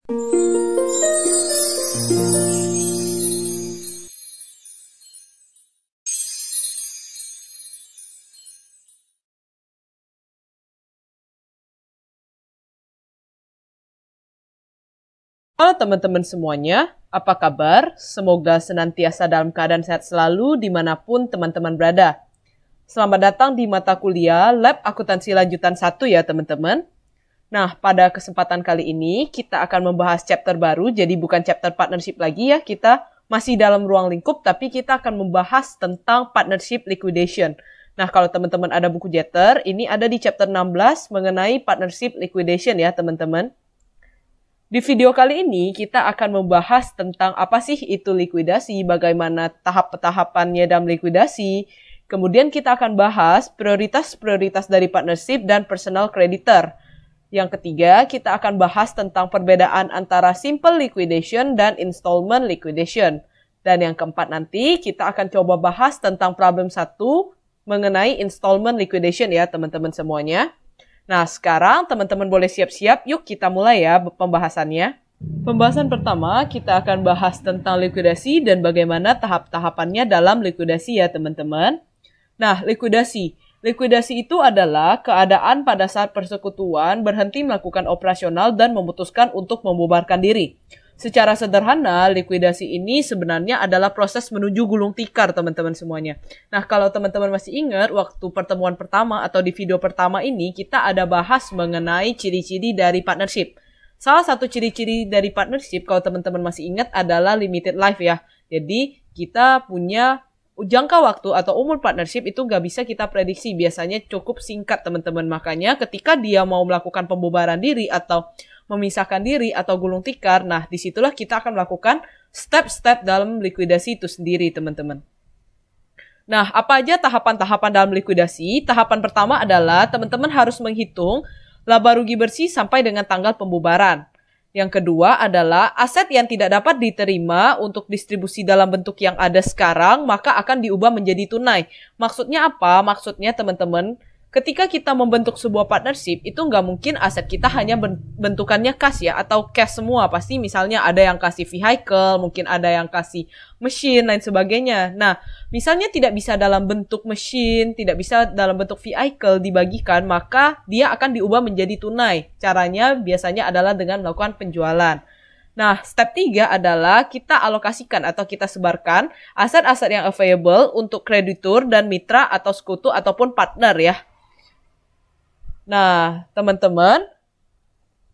Halo teman-teman semuanya, apa kabar? Semoga senantiasa dalam keadaan sehat selalu dimanapun teman-teman berada. Selamat datang di mata kuliah Lab Akuntansi Lanjutan 1 ya teman-teman. Nah, pada kesempatan kali ini kita akan membahas chapter baru, jadi bukan chapter partnership lagi ya, kita masih dalam ruang lingkup, tapi kita akan membahas tentang partnership liquidation. Nah, kalau teman-teman ada buku Jeter, ini ada di chapter 16 mengenai partnership liquidation ya teman-teman. Di video kali ini, kita akan membahas tentang apa sih itu likuidasi, bagaimana tahap-tahapannya dalam likuidasi. Kemudian kita akan bahas prioritas-prioritas dari partnership dan personal creditor. Yang ketiga, kita akan bahas tentang perbedaan antara simple liquidation dan installment liquidation. Dan yang keempat nanti, kita akan coba bahas tentang problem 1 mengenai installment liquidation ya teman-teman semuanya. Nah, sekarang teman-teman boleh siap-siap, yuk kita mulai ya pembahasannya. Pembahasan pertama, kita akan bahas tentang likuidasi dan bagaimana tahap-tahapannya dalam likuidasi ya teman-teman. Nah, likuidasi. Likuidasi itu adalah keadaan pada saat persekutuan berhenti melakukan operasional dan memutuskan untuk membubarkan diri. Secara sederhana, likuidasi ini sebenarnya adalah proses menuju gulung tikar teman-teman semuanya. Nah, kalau teman-teman masih ingat, waktu pertemuan pertama atau di video pertama ini, kita ada bahas mengenai ciri-ciri dari partnership. Salah satu ciri-ciri dari partnership, kalau teman-teman masih ingat, adalah limited life ya. Jadi, kita punya jangka waktu atau umur partnership itu nggak bisa kita prediksi. Biasanya cukup singkat teman-teman. Makanya ketika dia mau melakukan pembubaran diri atau memisahkan diri atau gulung tikar, nah disitulah kita akan melakukan step-step dalam likuidasi itu sendiri teman-teman. Nah, apa aja tahapan-tahapan dalam likuidasi? Tahapan pertama adalah teman-teman harus menghitung laba rugi bersih sampai dengan tanggal pembubaran. Yang kedua adalah aset yang tidak dapat diterima untuk distribusi dalam bentuk yang ada sekarang, maka akan diubah menjadi tunai. Maksudnya apa? Maksudnya teman-teman, ketika kita membentuk sebuah partnership, itu nggak mungkin aset kita hanya bentukannya cash ya, atau cash semua. Pasti misalnya ada yang kasih vehicle, mungkin ada yang kasih mesin, lain sebagainya. Nah, misalnya tidak bisa dalam bentuk mesin, tidak bisa dalam bentuk vehicle dibagikan, maka dia akan diubah menjadi tunai. Caranya biasanya adalah dengan melakukan penjualan. Nah, step 3 adalah kita alokasikan atau kita sebarkan aset-aset yang available untuk kreditur dan mitra atau sekutu ataupun partner ya. Nah, teman-teman,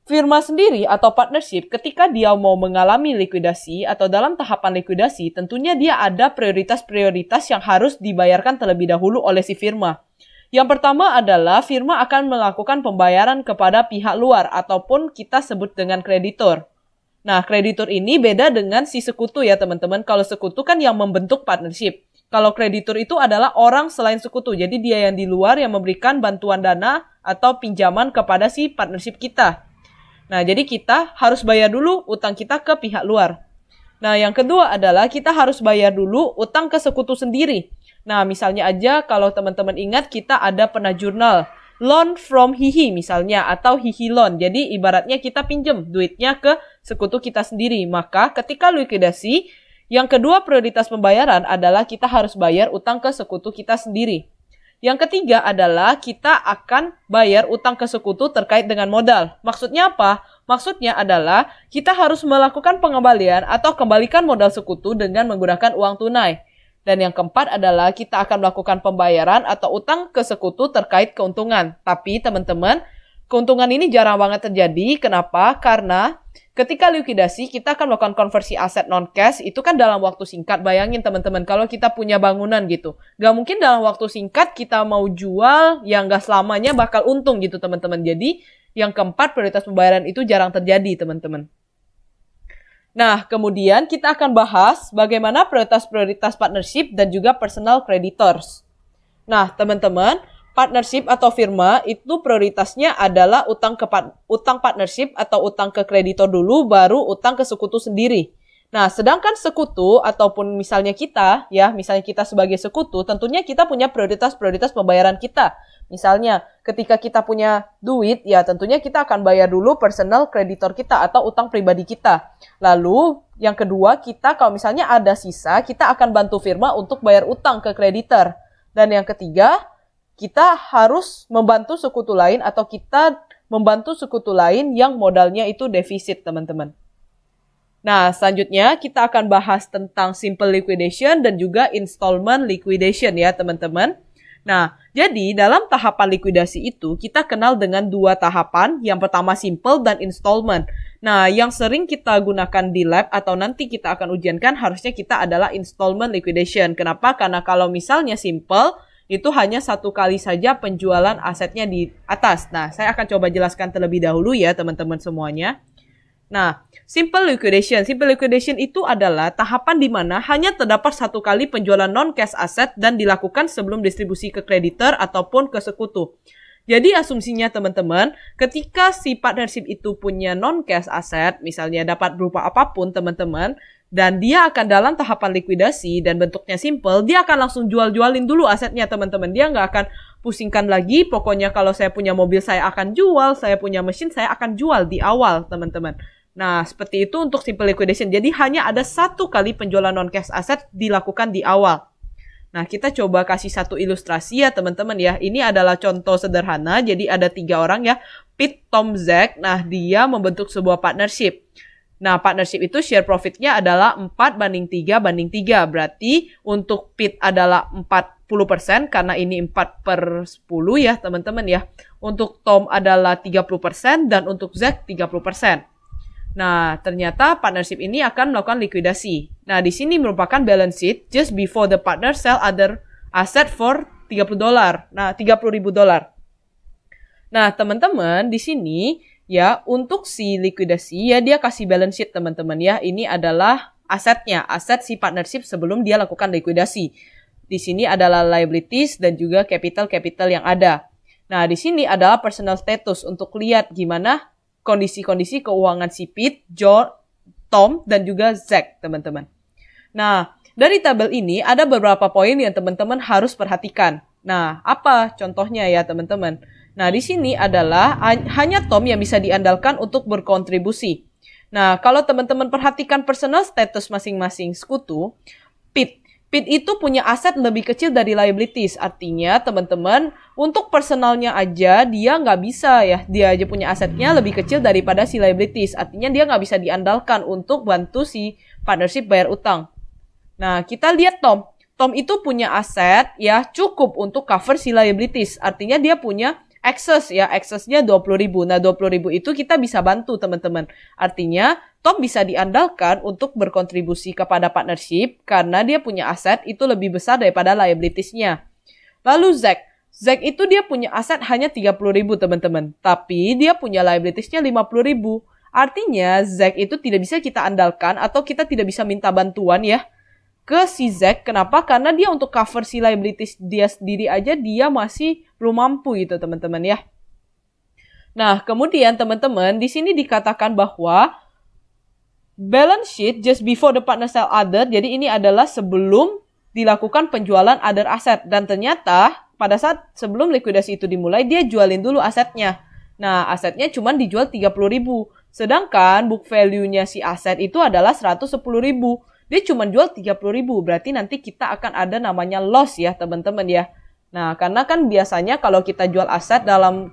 firma sendiri atau partnership ketika dia mau mengalami likuidasi atau dalam tahapan likuidasi, tentunya dia ada prioritas-prioritas yang harus dibayarkan terlebih dahulu oleh si firma. Yang pertama adalah firma akan melakukan pembayaran kepada pihak luar ataupun kita sebut dengan kreditor. Nah, kreditor ini beda dengan si sekutu ya teman-teman. Kalau sekutu kan yang membentuk partnership. Kalau kreditur itu adalah orang selain sekutu. Jadi dia yang di luar yang memberikan bantuan dana atau pinjaman kepada si partnership kita. Nah, jadi kita harus bayar dulu utang kita ke pihak luar. Nah, yang kedua adalah kita harus bayar dulu utang ke sekutu sendiri. Nah, misalnya aja kalau teman-teman ingat kita ada pernah jurnal loan from Hihi misalnya atau Hihi loan. Jadi ibaratnya kita pinjam duitnya ke sekutu kita sendiri. Maka ketika likuidasi, yang kedua prioritas pembayaran adalah kita harus bayar utang ke sekutu kita sendiri. Yang ketiga adalah kita akan bayar utang ke sekutu terkait dengan modal. Maksudnya apa? Maksudnya adalah kita harus melakukan pengembalian atau kembalikan modal sekutu dengan menggunakan uang tunai. Dan yang keempat adalah kita akan melakukan pembayaran atau utang ke sekutu terkait keuntungan. Tapi teman-teman, keuntungan ini jarang banget terjadi. Kenapa? Karena ketika likuidasi, kita akan melakukan konversi aset non-cash, itu kan dalam waktu singkat. Bayangin teman-teman, kalau kita punya bangunan gitu. Gak mungkin dalam waktu singkat kita mau jual yang gak selamanya bakal untung gitu teman-teman. Jadi, yang keempat, prioritas pembayaran itu jarang terjadi teman-teman. Nah, kemudian kita akan bahas bagaimana prioritas-prioritas partnership dan juga personal creditors. Nah, teman-teman, partnership atau firma itu prioritasnya adalah utang partnership atau utang ke kreditor dulu, baru utang ke sekutu sendiri. Nah, sedangkan sekutu ataupun misalnya kita, ya, misalnya kita sebagai sekutu, tentunya kita punya prioritas-prioritas pembayaran kita. Misalnya, ketika kita punya duit, ya tentunya kita akan bayar dulu personal kreditor kita atau utang pribadi kita. Lalu, yang kedua, kita kalau misalnya ada sisa, kita akan bantu firma untuk bayar utang ke kreditor. Dan yang ketiga, kita harus membantu sekutu lain atau kita membantu sekutu lain yang modalnya itu defisit, teman-teman. Nah, selanjutnya kita akan bahas tentang simple liquidation dan juga installment liquidation ya, teman-teman. Nah, jadi dalam tahapan likuidasi itu kita kenal dengan dua tahapan. Yang pertama simple dan installment. Nah, yang sering kita gunakan di lab atau nanti kita akan ujiankan harusnya kita adalah installment liquidation. Kenapa? Karena kalau misalnya simple, itu hanya satu kali saja penjualan asetnya di atas. Nah, saya akan coba jelaskan terlebih dahulu ya teman-teman semuanya. Nah, simple liquidation. Simple liquidation itu adalah tahapan di mana hanya terdapat satu kali penjualan non-cash aset dan dilakukan sebelum distribusi ke kreditor ataupun ke sekutu. Jadi asumsinya teman-teman, ketika si partnership itu punya non-cash aset, misalnya dapat berupa apapun teman-teman, dan dia akan dalam tahapan likuidasi dan bentuknya simple, dia akan langsung jual-jualin dulu asetnya teman-teman. Dia nggak akan pusingkan lagi, pokoknya kalau saya punya mobil saya akan jual, saya punya mesin saya akan jual di awal teman-teman. Nah, seperti itu untuk simple liquidation. Jadi hanya ada satu kali penjualan non-cash aset dilakukan di awal. Nah, kita coba kasih satu ilustrasi ya teman-teman ya. Ini adalah contoh sederhana. Jadi ada 3 orang ya. Pete, Tom, Zack. Nah, dia membentuk sebuah partnership. Nah, partnership itu share profitnya adalah 4:3:3. Berarti untuk Pete adalah 40% karena ini 4/10 ya teman-teman ya. Untuk Tom adalah 30% dan untuk Zack 30%. Nah, ternyata partnership ini akan melakukan likuidasi. Nah, di sini merupakan balance sheet just before the partner sell other asset for $30. Nah, $30.000. Nah, teman-teman, di sini ya untuk si likuidasi ya dia kasih balance sheet teman-teman ya. Ini adalah asetnya, aset si partnership sebelum dia lakukan likuidasi. Di sini adalah liabilities dan juga capital yang ada. Nah, di sini adalah personal status untuk lihat gimana kondisi-kondisi keuangan si Pete, John, Tom, dan juga Zack, teman-teman. Nah, dari tabel ini ada beberapa poin yang teman-teman harus perhatikan. Nah, apa contohnya ya, teman-teman? Nah, di sini adalah hanya Tom yang bisa diandalkan untuk berkontribusi. Nah, kalau teman-teman perhatikan personal status masing-masing sekutu, Pete itu punya aset lebih kecil dari liabilities. Artinya, teman-teman, untuk personalnya aja, dia nggak bisa ya. Dia aja punya asetnya lebih kecil daripada si liabilities. Artinya, dia nggak bisa diandalkan untuk bantu si partnership bayar utang. Nah, kita lihat Tom. Tom itu punya aset ya cukup untuk cover si liabilities. Artinya, dia punya excess ya. Excessnya 20.000. Nah, 20.000 itu kita bisa bantu, teman-teman. Artinya, Tom bisa diandalkan untuk berkontribusi kepada partnership karena dia punya aset itu lebih besar daripada liabilities-nya. Lalu Zack itu dia punya aset hanya 30.000 teman-teman. Tapi dia punya liabilities-nya 50.000. Artinya Zack itu tidak bisa kita andalkan atau kita tidak bisa minta bantuan ya ke si Zack. Kenapa? Karena dia untuk cover si liabilities dia sendiri aja dia masih belum mampu gitu teman-teman ya. Nah, kemudian teman-teman di sini dikatakan bahwa balance sheet just before the partner sell other. Jadi ini adalah sebelum dilakukan penjualan other asset. Dan ternyata pada saat sebelum likuidasi itu dimulai, dia jualin dulu asetnya. Nah, asetnya cuma dijual 30.000. Sedangkan book value-nya si aset itu adalah 110.000. Dia cuma jual 30.000. Berarti nanti kita akan ada namanya loss ya teman-teman ya. Nah, karena kan biasanya kalau kita jual aset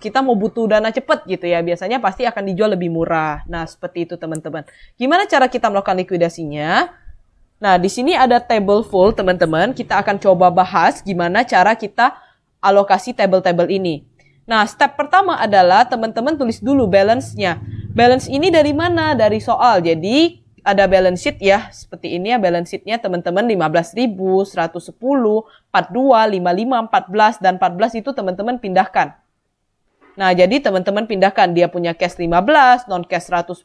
kita mau butuh dana cepat gitu ya, biasanya pasti akan dijual lebih murah. Nah, seperti itu teman-teman. Gimana cara kita melakukan likuidasinya? Nah, di sini ada table full teman-teman. Kita akan coba bahas gimana cara kita alokasi tabel-tabel ini. Nah, step pertama adalah teman-teman tulis dulu balance-nya. Balance ini dari mana? Dari soal. Jadi, ada balance sheet ya, seperti ini ya balance sheet-nya teman-teman 15.000, 110, 42, 55, 14, dan 14 itu teman-teman pindahkan. Nah, jadi teman-teman pindahkan, dia punya cash 15, non-cash 110,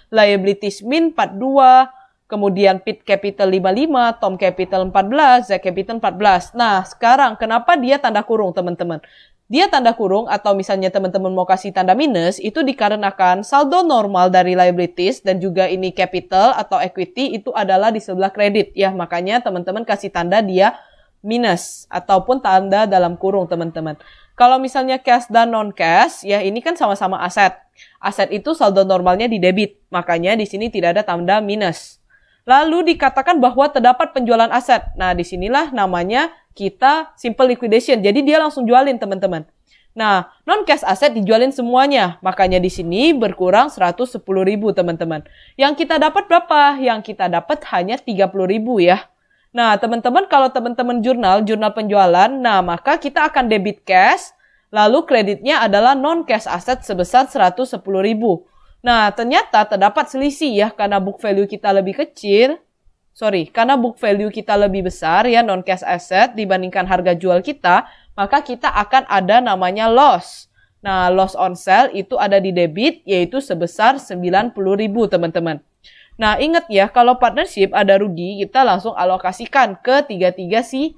liabilities min 42, kemudian Pete capital 55, Tom capital 14, Zack capital 14. Nah, sekarang kenapa dia tanda kurung teman-teman? Dia tanda kurung atau misalnya teman-teman mau kasih tanda minus itu dikarenakan saldo normal dari liabilities dan juga ini capital atau equity itu adalah di sebelah kredit ya. Makanya teman-teman kasih tanda dia minus ataupun tanda dalam kurung teman-teman. Kalau misalnya cash dan non-cash, ya ini kan sama-sama aset. Aset itu saldo normalnya di debit, makanya di sini tidak ada tanda minus. Lalu dikatakan bahwa terdapat penjualan aset. Nah, disinilah namanya kita simple liquidation. Jadi dia langsung jualin, teman-teman. Nah, non-cash aset dijualin semuanya. Makanya di sini berkurang 110.000, teman-teman. Yang kita dapat berapa? Yang kita dapat hanya 30.000 ya. Nah, teman-teman, kalau teman-teman jurnal penjualan, nah maka kita akan debit cash, lalu kreditnya adalah non-cash aset sebesar 110.000. Nah, ternyata terdapat selisih ya, karena book value kita lebih kecil. Karena book value kita lebih besar ya, non-cash asset dibandingkan harga jual kita, maka kita akan ada namanya loss. Nah, loss on sale itu ada di debit, yaitu sebesar 90.000, teman-teman. Nah, ingat ya, kalau partnership ada rugi, kita langsung alokasikan ke tiga-tiga si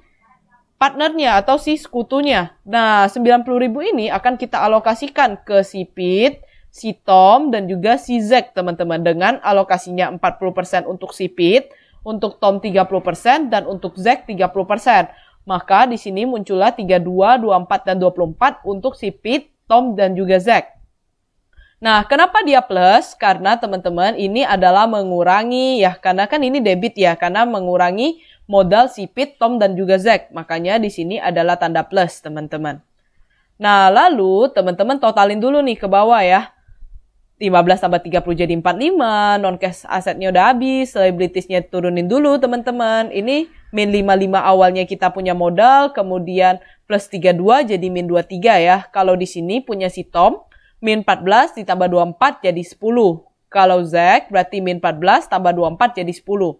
partnernya atau si sekutunya. Nah, 90.000 ini akan kita alokasikan ke si Pete, si Tom, dan juga si Zack, teman-teman. Dengan alokasinya 40% untuk si Pete, untuk Tom 30%, dan untuk Zack 30%. Maka di sini muncullah 32, 24, dan 24 untuk si Pete, Tom, dan juga Zack. Nah, kenapa dia plus? Karena teman-teman ini adalah mengurangi ya, karena kan ini debit ya, karena mengurangi modal si Pete, Tom, dan juga Zack. Makanya di sini adalah tanda plus, teman-teman. Nah, lalu teman-teman totalin dulu nih ke bawah ya. 15 tambah 30 jadi 45, non-cash asetnya udah habis, liabilitiesnya turunin dulu teman-teman. Ini min 55 awalnya kita punya modal, kemudian plus 32 jadi min 23 ya. Kalau di sini punya si Tom, min 14 ditambah 24 jadi 10. Kalau Zack berarti min 14 tambah 24 jadi 10.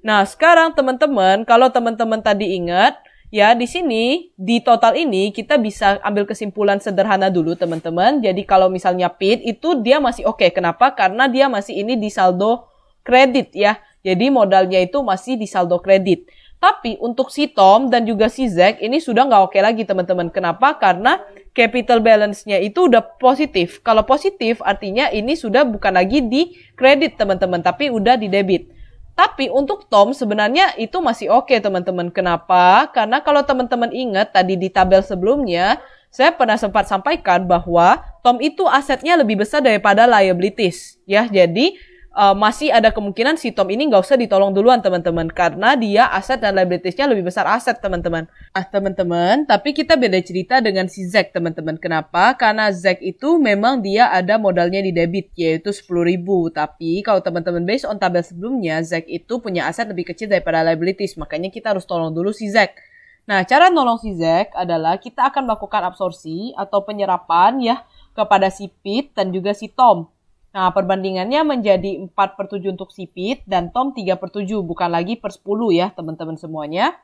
Nah, sekarang teman-teman, kalau teman-teman tadi ingat, ya, di sini, di total ini, kita bisa ambil kesimpulan sederhana dulu, teman-teman. Jadi, kalau misalnya Pete, itu dia masih oke. Kenapa? Karena dia masih ini di saldo kredit, ya. Jadi, modalnya itu masih di saldo kredit. Tapi, untuk si Tom dan juga si Zack, ini sudah nggak oke lagi, teman-teman. Kenapa? Karena capital balance-nya itu udah positif. Kalau positif, artinya ini sudah bukan lagi di kredit, teman-teman. Tapi, udah di debit. Tapi untuk Tom sebenarnya itu masih oke, teman-teman. Kenapa? Karena kalau teman-teman ingat tadi di tabel sebelumnya, saya pernah sempat sampaikan bahwa Tom itu asetnya lebih besar daripada liabilities. Ya, jadi masih ada kemungkinan si Tom ini nggak usah ditolong duluan, teman-teman. Karena dia aset dan liabilitiesnya lebih besar aset, teman-teman. Nah, teman-teman, tapi kita beda cerita dengan si Zack, teman-teman. Kenapa? Karena Zack itu memang dia ada modalnya di debit, yaitu 10.000. Tapi kalau teman-teman based on tabel sebelumnya, Zack itu punya aset lebih kecil daripada liabilities. Makanya kita harus tolong dulu si Zack. Nah, cara nolong si Zack adalah kita akan melakukan absorpsi atau penyerapan ya kepada si Pete dan juga si Tom. Nah, perbandingannya menjadi 4/7 untuk si Pete dan Tom 3/7, bukan lagi per 10 ya, teman-teman semuanya.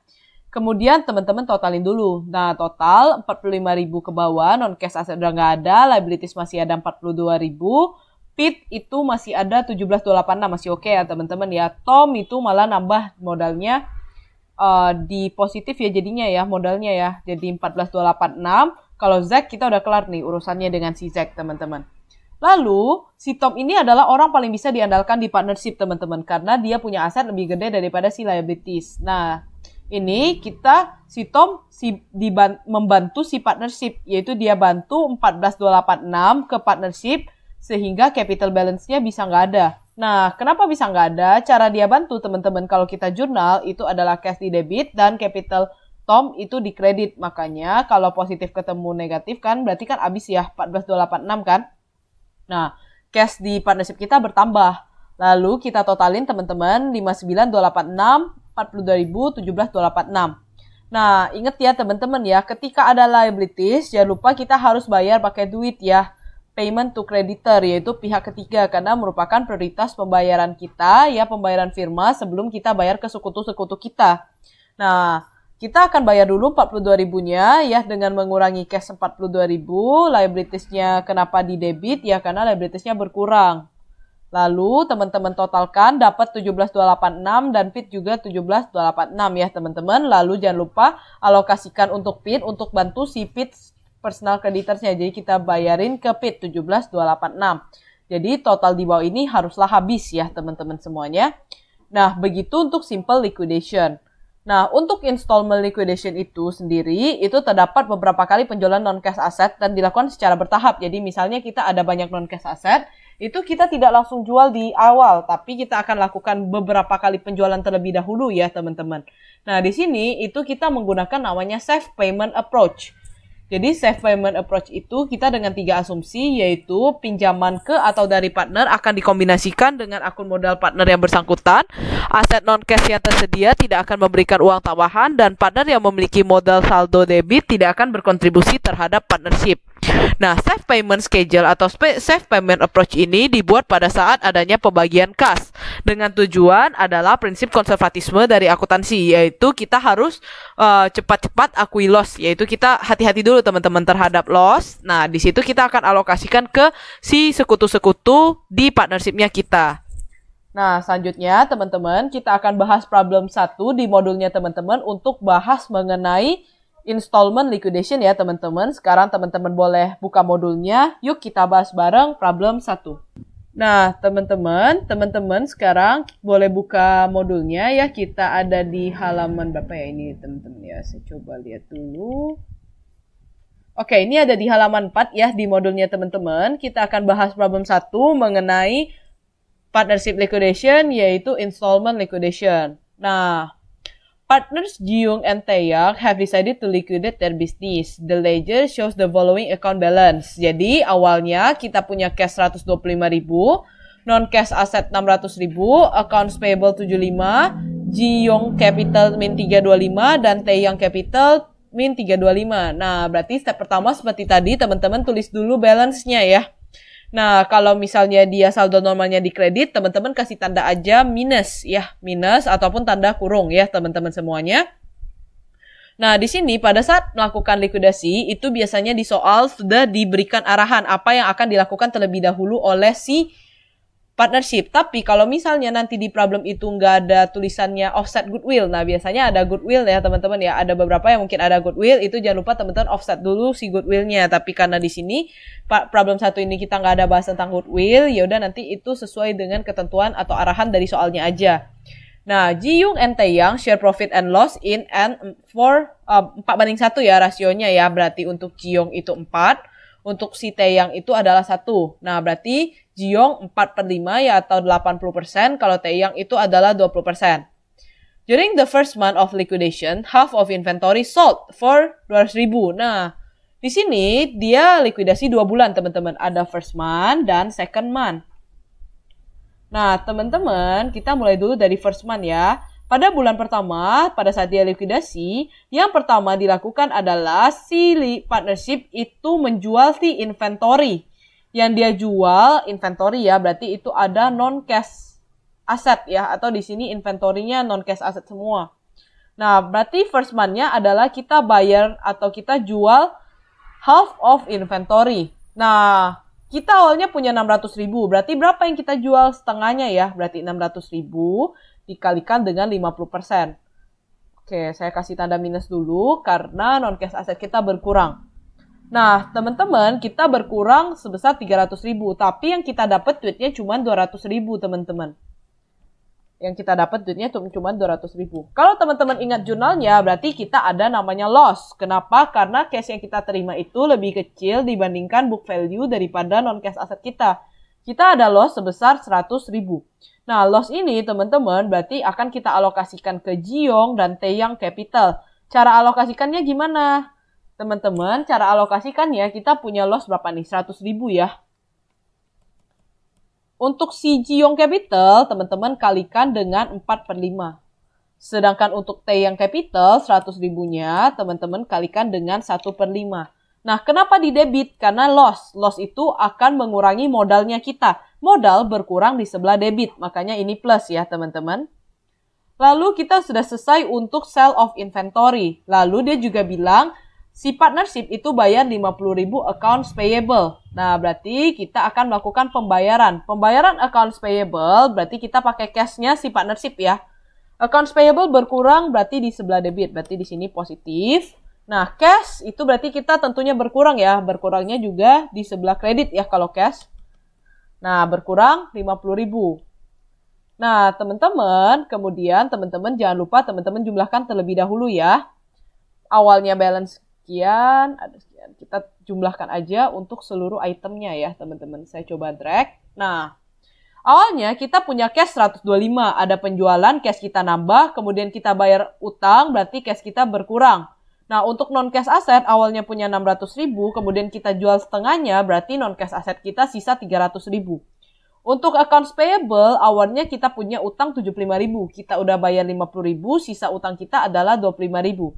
Kemudian teman-teman totalin dulu. Nah, total 45.000 ke bawah, non-cash aset udah nggak ada, liabilities masih ada 42.000, Pete itu masih ada 17.286, masih oke ya teman-teman ya. Tom itu malah nambah modalnya di positif ya jadinya ya, modalnya ya. Jadi 14.286, kalau Zack kita udah kelar nih urusannya dengan si Zack, teman-teman. Lalu, si Tom ini adalah orang paling bisa diandalkan di partnership, teman-teman. Karena dia punya aset lebih gede daripada si liabilities. Nah, ini si Tom membantu si partnership. Yaitu dia bantu 14.286 ke partnership. Sehingga capital balance-nya bisa nggak ada. Nah, kenapa bisa nggak ada? Cara dia bantu, teman-teman. Kalau kita jurnal, itu adalah cash di debit dan capital Tom itu di kredit. Makanya, kalau positif ketemu negatif kan, berarti kan habis ya 14.286 kan? Nah, cash di partnership kita bertambah. Lalu kita totalin teman-teman 59.286, 42.000, 17.286. Nah, ingat ya teman-teman ya, ketika ada liabilities, jangan lupa kita harus bayar pakai duit ya. Payment to creditor, yaitu pihak ketiga, karena merupakan prioritas pembayaran kita, ya pembayaran firma sebelum kita bayar ke sekutu-sekutu kita. Nah, kita akan bayar dulu 42.000-nya ya dengan mengurangi cash 42.000, liabilitiesnya kenapa di debit ya karena liabilitiesnya berkurang. Lalu teman-teman totalkan dapat 17.286 dan Pete juga 17.286 ya teman-teman. Lalu jangan lupa alokasikan untuk Pete untuk bantu si Pete personal creditorsnya. Jadi kita bayarin ke Pete 17.286. Jadi total di bawah ini haruslah habis ya teman-teman semuanya. Nah begitu untuk simple liquidation. Nah, untuk installment liquidation itu sendiri, itu terdapat beberapa kali penjualan non-cash asset dan dilakukan secara bertahap. Jadi misalnya kita ada banyak non-cash asset, itu kita tidak langsung jual di awal, tapi kita akan lakukan beberapa kali penjualan terlebih dahulu ya teman-teman. Nah, di sini itu kita menggunakan namanya safe payment approach. Jadi safe payment approach itu kita dengan 3 asumsi, yaitu pinjaman ke atau dari partner akan dikombinasikan dengan akun modal partner yang bersangkutan, aset non-cash yang tersedia tidak akan memberikan uang tambahan, dan partner yang memiliki modal saldo debit tidak akan berkontribusi terhadap partnership. Nah, safe payment schedule atau safe payment approach ini dibuat pada saat adanya pembagian kas dengan tujuan adalah prinsip konservatisme dari akuntansi, yaitu kita harus cepat-cepat akui loss, yaitu kita hati-hati dulu teman-teman terhadap loss. Nah, di situ kita akan alokasikan ke si sekutu-sekutu di partnershipnya kita. Nah, selanjutnya teman-teman kita akan bahas problem 1 di modulnya teman-teman untuk bahas mengenai installment liquidation ya teman-teman. Sekarang teman-teman boleh buka modulnya. Yuk kita bahas bareng problem 1. Nah, teman-teman sekarang boleh buka modulnya ya. Kita ada di halaman berapa ya ini teman-teman ya. Saya coba lihat dulu. Oke, ini ada di halaman 4 ya di modulnya teman-teman. Kita akan bahas problem 1 mengenai partnership liquidation, yaitu installment liquidation. Nah, partners Ji-young and Tae-young have decided to liquidate their business. The ledger shows the following account balance. Jadi awalnya kita punya cash 125.000, non-cash asset 600.000, accounts payable 75, Ji-young capital min 325 dan Tae-young capital min 325. Nah, berarti step pertama seperti tadi teman-teman tulis dulu balance-nya ya. Nah, kalau misalnya dia saldo normalnya di kredit, teman-teman kasih tanda aja minus ya, minus ataupun tanda kurung ya, teman-teman semuanya. Nah, di sini pada saat melakukan likuidasi, itu biasanya di soal sudah diberikan arahan apa yang akan dilakukan terlebih dahulu oleh si partnership. Tapi kalau misalnya nanti di problem itu nggak ada tulisannya offset goodwill, nah biasanya ada goodwill ya teman-teman ya, ada beberapa yang mungkin ada goodwill, itu jangan lupa teman-teman offset dulu si goodwillnya. Tapi karena di sini problem 1 ini kita nggak ada bahas tentang goodwill, ya udah nanti itu sesuai dengan ketentuan atau arahan dari soalnya aja. Nah, Ji-young and Tae-young share profit and loss in and for 4:1 ya rasionya ya, berarti untuk Ji-young itu 4, untuk si Tae-young itu adalah 1. Nah, berarti Ji-young 4/5 ya atau 80%, kalau Tae-young itu adalah 20%. During the first month of liquidation, half of inventory sold for 200.000. Nah, di sini dia likuidasi 2 bulan teman-teman, ada first month dan second month. Nah, teman-teman, kita mulai dulu dari first month ya. Pada bulan pertama, pada saat dia likuidasi, yang pertama dilakukan adalah si partnership itu menjual si inventory. Yang dia jual inventory ya, berarti itu ada non-cash asset ya, atau di sini inventory-nya non-cash asset semua. Nah, berarti first month-nya adalah kita bayar atau kita jual half of inventory. Nah, kita awalnya punya 600.000, berarti berapa yang kita jual setengahnya ya? Berarti 600.000 dikalikan dengan 50%. Oke, saya kasih tanda minus dulu karena non-cash asset kita berkurang. Nah, teman-teman, kita berkurang sebesar 300.000, tapi yang kita dapat duitnya cuma 200.000, teman-teman. Yang kita dapat duitnya cuma 200.000. Kalau teman-teman ingat jurnalnya, berarti kita ada namanya loss. Kenapa? Karena cash yang kita terima itu lebih kecil dibandingkan book value daripada non-cash asset kita. Kita ada loss sebesar 100.000. Nah, loss ini, teman-teman, berarti akan kita alokasikan ke Ji-young dan Tae-young capital. Cara alokasikannya gimana? Teman-teman, cara alokasikannya kita punya loss berapa nih? 100.000 ya. Untuk si Ji-young capital, teman-teman kalikan dengan 4/5. Sedangkan untuk Tae-young capital, 100.000-nya, teman-teman kalikan dengan 1/5. Nah, kenapa di debit? Karena loss. Loss itu akan mengurangi modalnya kita. Modal berkurang di sebelah debit, makanya ini plus ya, teman-teman. Lalu kita sudah selesai untuk sell of inventory. Lalu dia juga bilang, si partnership itu bayar 50.000 accounts payable. Nah, berarti kita akan melakukan pembayaran. Pembayaran accounts payable berarti kita pakai cash-nya si partnership ya. Accounts payable berkurang berarti di sebelah debit. Berarti di sini positif. Nah, cash itu berarti kita tentunya berkurang ya. Berkurangnya juga di sebelah kredit ya kalau cash. Nah, berkurang 50.000. Nah, teman-teman, kemudian teman-teman jangan lupa teman-teman jumlahkan terlebih dahulu ya. Awalnya balance sekian, ada sekian. Kita jumlahkan aja untuk seluruh itemnya ya, teman-teman. Saya coba drag. Nah, awalnya kita punya cash 125, ada penjualan, cash kita nambah, kemudian kita bayar utang, berarti cash kita berkurang. Nah, untuk non-cash aset awalnya punya 600.000, kemudian kita jual setengahnya, berarti non-cash aset kita sisa 300.000. Untuk accounts payable, awalnya kita punya utang 75.000. Kita udah bayar 50.000, sisa utang kita adalah 25.000.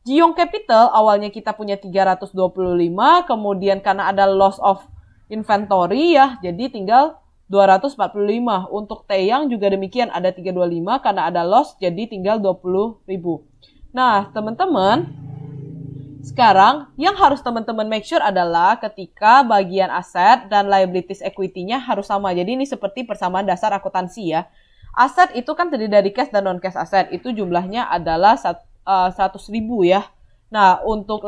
Jiong Capital, awalnya kita punya 325, kemudian karena ada loss of inventory ya, jadi tinggal 245. Untuk Taeyang juga demikian, ada 325, karena ada loss, jadi tinggal 20.000. Nah, teman-teman, sekarang, yang harus teman-teman make sure adalah ketika bagian aset dan liabilities equity-nya harus sama. Jadi ini seperti persamaan dasar akuntansi ya. Aset itu kan terdiri dari cash dan non-cash aset. Itu jumlahnya adalah 100.000 ya. Nah, untuk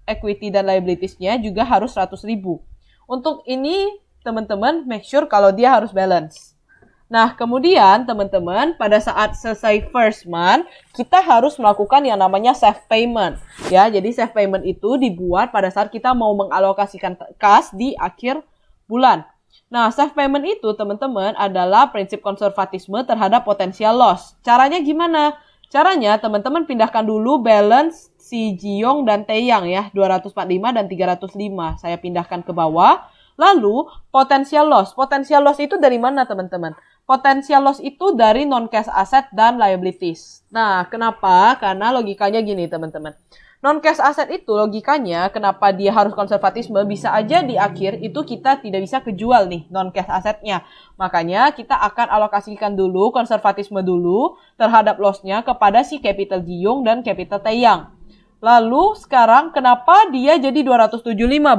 equity dan liabilities-nya juga harus 100.000. Untuk ini, teman-teman make sure kalau dia harus balance. Nah, kemudian teman-teman pada saat selesai first month, kita harus melakukan yang namanya save payment. Ya, jadi save payment itu dibuat pada saat kita mau mengalokasikan kas di akhir bulan. Nah, save payment itu teman-teman adalah prinsip konservatisme terhadap potensial loss. Caranya gimana? Caranya teman-teman pindahkan dulu balance si Jiong dan Taeyang ya, 245 dan 305. Saya pindahkan ke bawah. Lalu, potensial loss. Potensial loss itu dari mana teman-teman? Potensial loss itu dari non-cash asset dan liabilities. Nah, kenapa? Karena logikanya gini teman-teman. Non-cash asset itu logikanya kenapa dia harus konservatisme, bisa aja di akhir itu kita tidak bisa kejual nih non-cash asetnya. Makanya kita akan alokasikan dulu, konservatisme dulu terhadap loss-nya kepada si capital Jiong dan capital Taeyang. Lalu sekarang kenapa dia jadi 275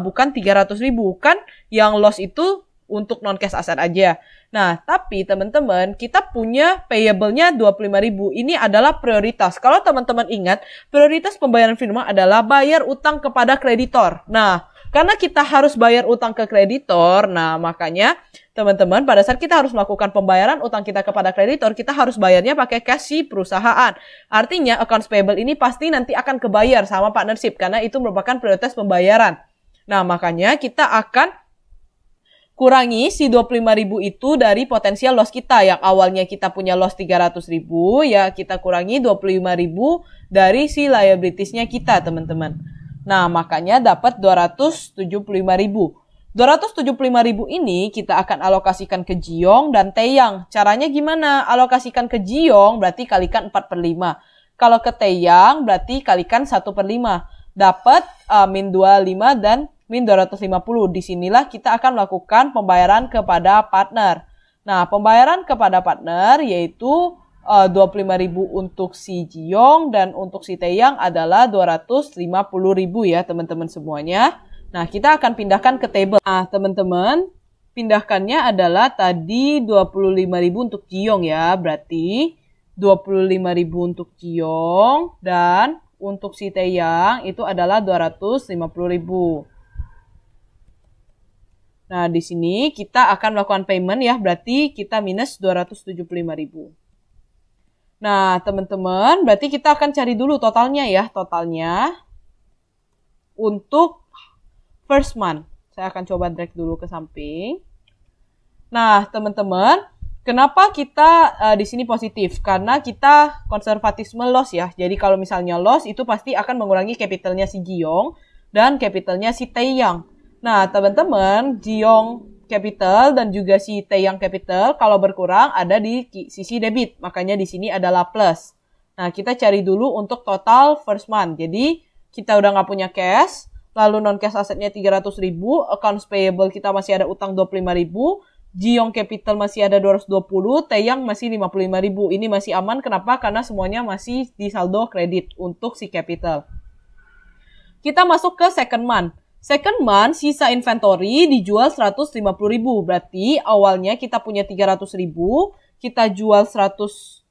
bukan 300.000? Kan yang loss itu untuk non-cash aset aja. Nah, tapi teman-teman kita punya payable-nya 25.000. Ini adalah prioritas. Kalau teman-teman ingat, prioritas pembayaran firma adalah bayar utang kepada kreditor. Nah, karena kita harus bayar utang ke kreditor, nah makanya teman-teman pada saat kita harus melakukan pembayaran utang kita kepada kreditor, kita harus bayarnya pakai cash si perusahaan. Artinya accounts payable ini pasti nanti akan kebayar sama partnership karena itu merupakan prioritas pembayaran. Nah, makanya kita akan kurangi si 25.000 itu dari potensial loss kita. Yang awalnya kita punya loss 300.000, ya kita kurangi 25.000 dari si liabilities-nya kita, teman-teman. Nah, makanya dapat 275.000. 275.000 ini kita akan alokasikan ke Jiong dan Taeyang. Caranya gimana? Alokasikan ke Jiong berarti kalikan 4/5. Kalau ke Taeyang berarti kalikan 1/5. Dapat min 25 dan min 250. Disinilah kita akan melakukan pembayaran kepada partner. Nah, pembayaran kepada partner yaitu 25.000 untuk si Jiong dan untuk si Taeyang adalah 250.000 ya teman-teman semuanya. Nah, kita akan pindahkan ke table. Nah, teman-teman, pindahkannya adalah tadi 25.000 untuk Jiong ya. Berarti 25.000 untuk Jiong dan untuk si Taeyang itu adalah 250.000. Nah, di sini kita akan melakukan payment ya, berarti kita minus 275.000. Nah, teman-teman, berarti kita akan cari dulu totalnya ya, totalnya untuk first month. Saya akan coba drag dulu ke samping. Nah, teman-teman, kenapa kita di sini positif? Karena kita konservatisme loss ya. Jadi kalau misalnya loss itu pasti akan mengurangi capitalnya si Jiong dan capitalnya si Taeyang. Nah, teman-teman, Jiong capital dan juga si Taeyang capital kalau berkurang ada di sisi debit. Makanya di sini adalah plus. Nah, kita cari dulu untuk total first month. Jadi, kita udah nggak punya cash. Lalu non-cash asetnya 300.000. Accounts payable kita masih ada utang 25.000. Jiong capital masih ada 220. Taeyang masih 55.000. Ini masih aman. Kenapa? Karena semuanya masih di saldo kredit untuk si capital. Kita masuk ke second month. Second month, sisa inventory dijual 150.000. Berarti awalnya kita punya 300.000, kita jual 100.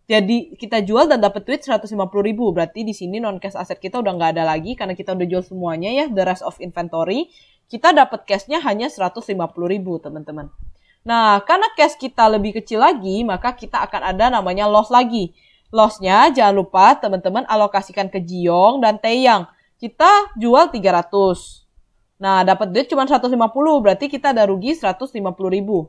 Jadi kita jual dan dapat duit 150.000. Berarti di sini non cash aset kita udah nggak ada lagi karena kita udah jual semuanya ya, the rest of inventory. Kita dapat cashnya hanya 150.000, teman-teman. Nah, karena cash kita lebih kecil lagi, maka kita akan ada namanya loss lagi. Loss-nya jangan lupa teman-teman alokasikan ke Jiong dan Taeyang. Kita jual 300. Nah, dapat duit cuma 150, berarti kita ada rugi 150.000.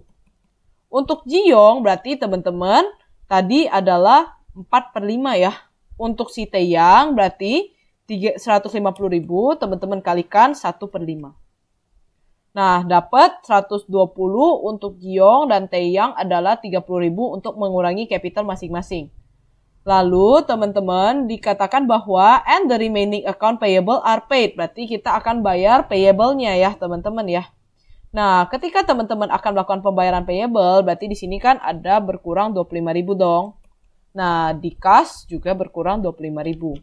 Untuk Jiong berarti teman-teman tadi adalah 4/5 ya. Untuk si Taeyang berarti 150.000, teman-teman kalikan 1/5. Nah, dapat 120 untuk Jiong dan Taeyang adalah 30.000 untuk mengurangi capital masing-masing. Lalu, teman-teman dikatakan bahwa and the remaining account payable are paid. Berarti kita akan bayar payable-nya ya, teman-teman ya. Nah, ketika teman-teman akan melakukan pembayaran payable, berarti di sini kan ada berkurang 25.000 dong. Nah, di kas juga berkurang 25.000.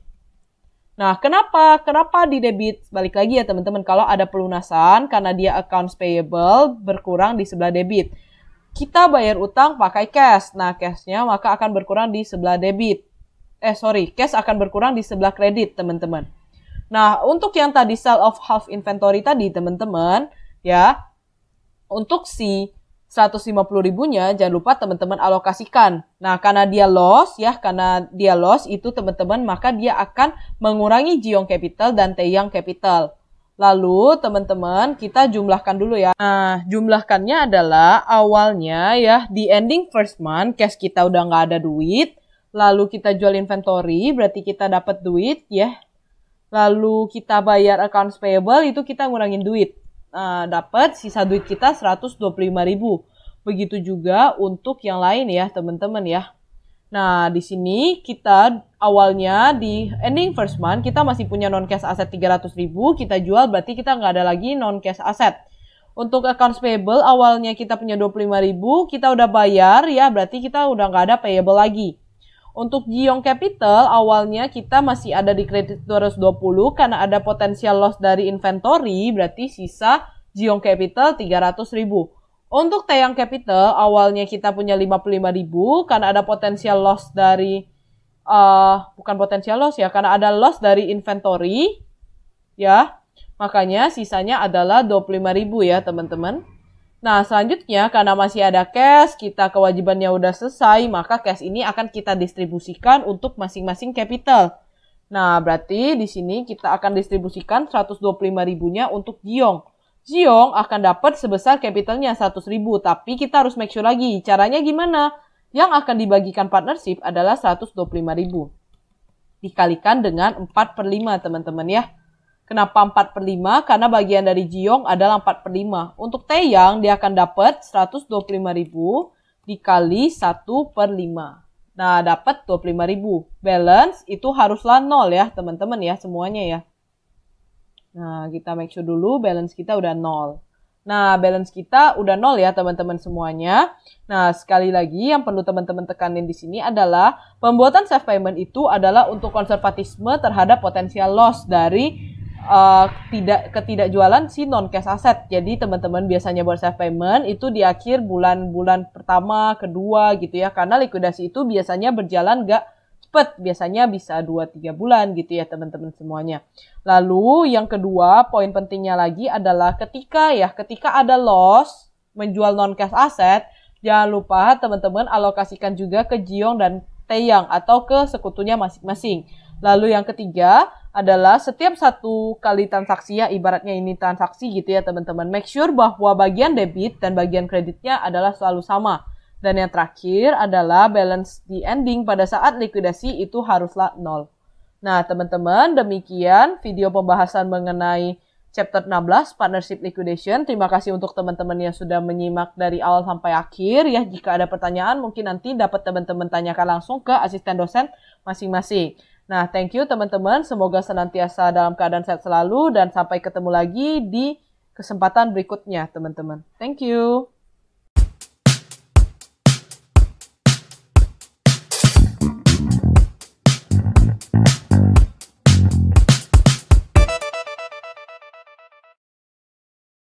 Nah, kenapa di debit? Balik lagi ya teman-teman, kalau ada pelunasan karena dia accounts payable berkurang di sebelah debit. Kita bayar utang pakai cash. Nah, cashnya maka akan berkurang di sebelah debit. Cash akan berkurang di sebelah kredit teman-teman. Nah, untuk yang tadi sell of half inventory tadi teman-teman, ya, untuk si 150.000-nya jangan lupa teman-teman alokasikan. Nah, karena dia loss itu teman-teman maka dia akan mengurangi Jiong Capital dan Taeyang Capital. Lalu teman-teman kita jumlahkan dulu ya. Nah, jumlahkannya adalah awalnya ya di ending first month cash kita udah nggak ada duit. Lalu kita jual inventory berarti kita dapat duit ya. Lalu kita bayar accounts payable itu kita ngurangin duit. Dapat sisa duit kita 125.000. Begitu juga untuk yang lain ya, teman-teman ya. Nah, di sini kita awalnya di ending first month kita masih punya non cash asset 300.000, kita jual berarti kita nggak ada lagi non cash asset. Untuk accounts payable awalnya kita punya 25.000, kita udah bayar ya, berarti kita udah nggak ada payable lagi. Untuk Jiong Capital awalnya kita masih ada di kredit 220 karena ada potensial loss dari inventory, berarti sisa Jiong Capital 300.000. Untuk Taeyang Capital awalnya kita punya 55.000 karena ada potensial loss dari bukan potensial loss ya, karena ada loss dari inventory ya. Makanya sisanya adalah 25.000 ya, teman-teman. Nah, selanjutnya karena masih ada cash, kita kewajibannya udah selesai, maka cash ini akan kita distribusikan untuk masing-masing capital. Nah, berarti di sini kita akan distribusikan 125.000-nya untuk Jiong. Jiong akan dapat sebesar capitalnya 100.000, tapi kita harus make sure lagi. Caranya gimana? Yang akan dibagikan partnership adalah 125.000. Dikalikan dengan 4/5, teman-teman ya. Kenapa 4/5? Karena bagian dari Jiong adalah 4/5. Untuk Taeyang, dia akan dapat 125.000 dikali 1/5. Nah, dapat 25.000. Balance itu haruslah 0 ya, teman-teman ya, semuanya ya. Nah, kita make sure dulu balance kita udah 0. Nah, balance kita udah 0 ya, teman-teman semuanya. Nah, sekali lagi yang perlu teman-teman tekanin di sini adalah pembuatan safe payment itu adalah untuk konservatisme terhadap potensial loss dari ketidakjualan si non cash asset. Jadi teman-teman biasanya buat safe payment itu di akhir bulan-bulan pertama, kedua gitu ya. Karena likuidasi itu biasanya berjalan gak cepet. Biasanya bisa 2-3 bulan gitu ya teman-teman semuanya. Lalu yang kedua poin pentingnya lagi adalah ketika ada loss menjual non cash asset, jangan lupa teman-teman alokasikan juga ke Jiong dan Taeyang atau ke sekutunya masing-masing. Lalu yang ketiga adalah setiap satu kali transaksi ya, ibaratnya ini transaksi gitu ya teman-teman. Make sure bahwa bagian debit dan bagian kreditnya adalah selalu sama. Dan yang terakhir adalah balance di ending pada saat likuidasi itu haruslah 0. Nah teman-teman, demikian video pembahasan mengenai chapter 16 Partnership Liquidation. Terima kasih untuk teman-teman yang sudah menyimak dari awal sampai akhir ya. Jika ada pertanyaan mungkin nanti dapat teman-teman tanyakan langsung ke asisten dosen masing-masing. Nah, thank you teman-teman. Semoga senantiasa dalam keadaan sehat selalu dan sampai ketemu lagi di kesempatan berikutnya, teman-teman. Thank you.